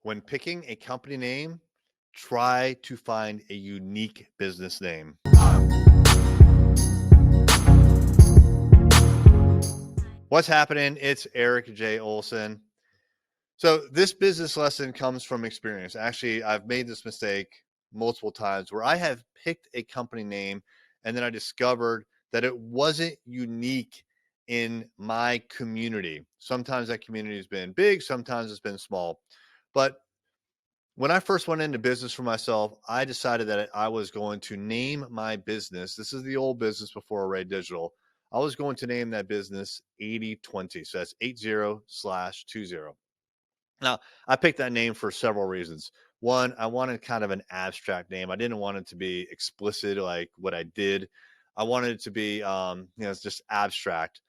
When picking a company name, try to find a unique business name. What's happening? It's Erik J. Olson. So, this business lesson comes from experience. Actually, I've made this mistake multiple times where I have picked a company name and then I discovered that it wasn't unique in my community. Sometimes that community has been big, sometimes it's been small. But when I first went into business for myself, I decided that I was going to name my business. This is the old business before Array Digital. I was going to name that business 80/20. So that's 80/20. Now, I picked that name for several reasons. One, I wanted kind of an abstract name. I didn't want it to be explicit like what I did. I wanted it to be, it's just abstract.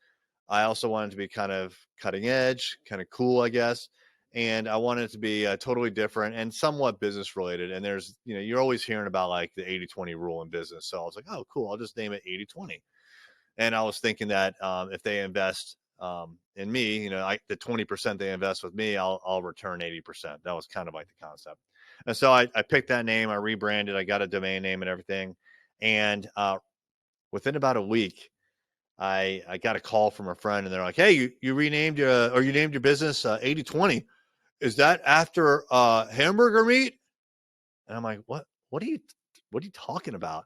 I also wanted to be kind of cutting edge, kind of cool, I guess. And I wanted it to be totally different and somewhat business related. And there's, you're always hearing about like the 80/20 rule in business. So I was like, oh, cool. I'll just name it 80/20. And I was thinking that if they invest in me, the 20% they invest with me, I'll return 80%. That was kind of like the concept. And so I picked that name, I rebranded, I got a domain name and everything. And within about a week, I got a call from a friend and they're like, hey, you renamed you named your business 80/20. Is that after hamburger meat? And I'm like, what are you talking about?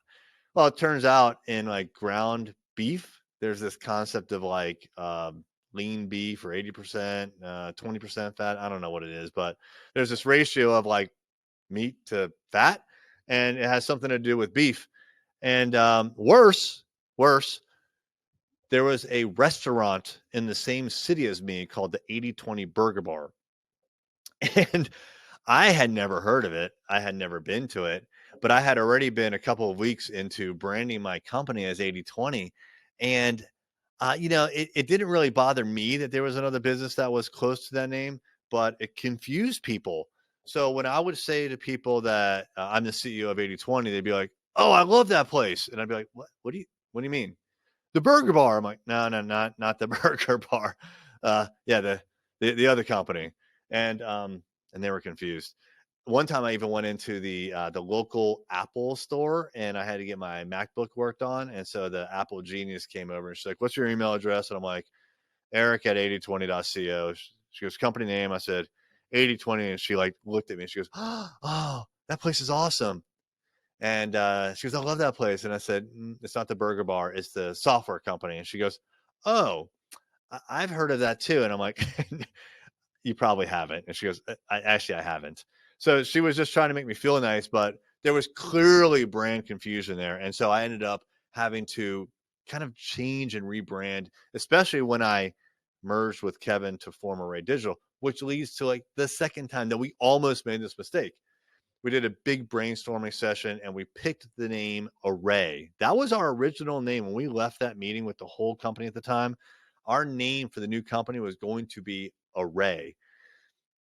Well, it turns out in like ground beef, there's this concept of like lean beef or 80%, 20% fat. I don't know what it is, but there's this ratio of like meat to fat, and it has something to do with beef. And worse, there was a restaurant in the same city as me called the 80/20 Burger Bar. And I had never heard of it. I had never been to it, but I had already been a couple of weeks into branding my company as 80/20. And, it didn't really bother me that there was another business that was close to that name, but it confused people. So when I would say to people that I'm the CEO of 80/20, they'd be like, oh, I love that place. And I'd be like, what do you mean? The burger bar. I'm like, no, not the burger bar. Yeah, the other company. And they were confused. One time I even went into the local Apple store and I had to get my MacBook worked on. And so the Apple genius came over and she's like, what's your email address? And I'm like, Erik at 80/20.co. She goes, company name. I said 80/20. And she like looked at me and she goes, oh, that place is awesome. And she goes, I love that place. And I said, it's not the burger bar, it's the software company. And she goes, oh, I've heard of that too. And I'm like, you probably haven't. And she goes, I haven't. So she was just trying to make me feel nice, but there was clearly brand confusion there. And so I ended up having to kind of change and rebrand, especially when I merged with Kevin to form Array Digital, which leads to like the second time that we almost made this mistake. We did a big brainstorming session and we picked the name Array. That was our original name. When we left that meeting with the whole company at the time, our name for the new company was going to be Array.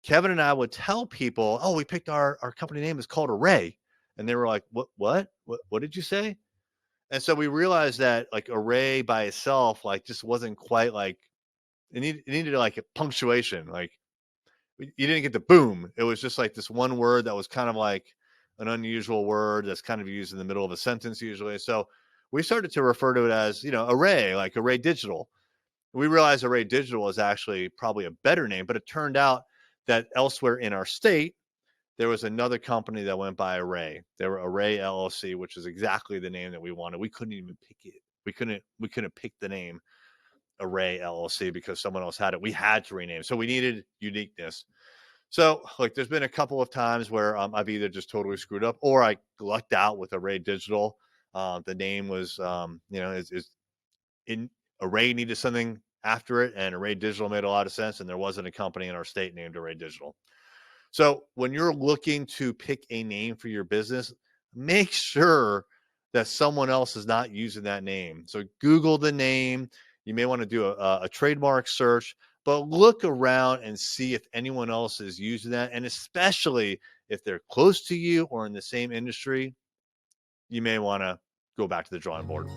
Kevin and I would tell people, oh, we picked our company name is called Array. And they were like, what did you say? And so we realized that like Array by itself, like just wasn't quite like, it needed like a punctuation. Like you didn't get the boom. It was just like this one word that was kind of like an unusual word that's kind of used in the middle of a sentence usually. So we started to refer to it as, Array, like Array Digital. We realized Array Digital is actually probably a better name, but it turned out that elsewhere in our state, there was another company that went by Array. They were Array LLC, which is exactly the name that we wanted. We couldn't even pick it. We couldn't pick the name Array LLC because someone else had it. We had to rename. So we needed uniqueness. So like there's been a couple of times where I've either just totally screwed up or I lucked out with Array Digital. The name was, is in Array needed something after it, and Array Digital made a lot of sense. And there wasn't a company in our state named Array Digital. So when you're looking to pick a name for your business, make sure that someone else is not using that name. So Google the name. You may want to do a trademark search, but look around and see if anyone else is using that. And especially if they're close to you or in the same industry, you may want to go back to the drawing board.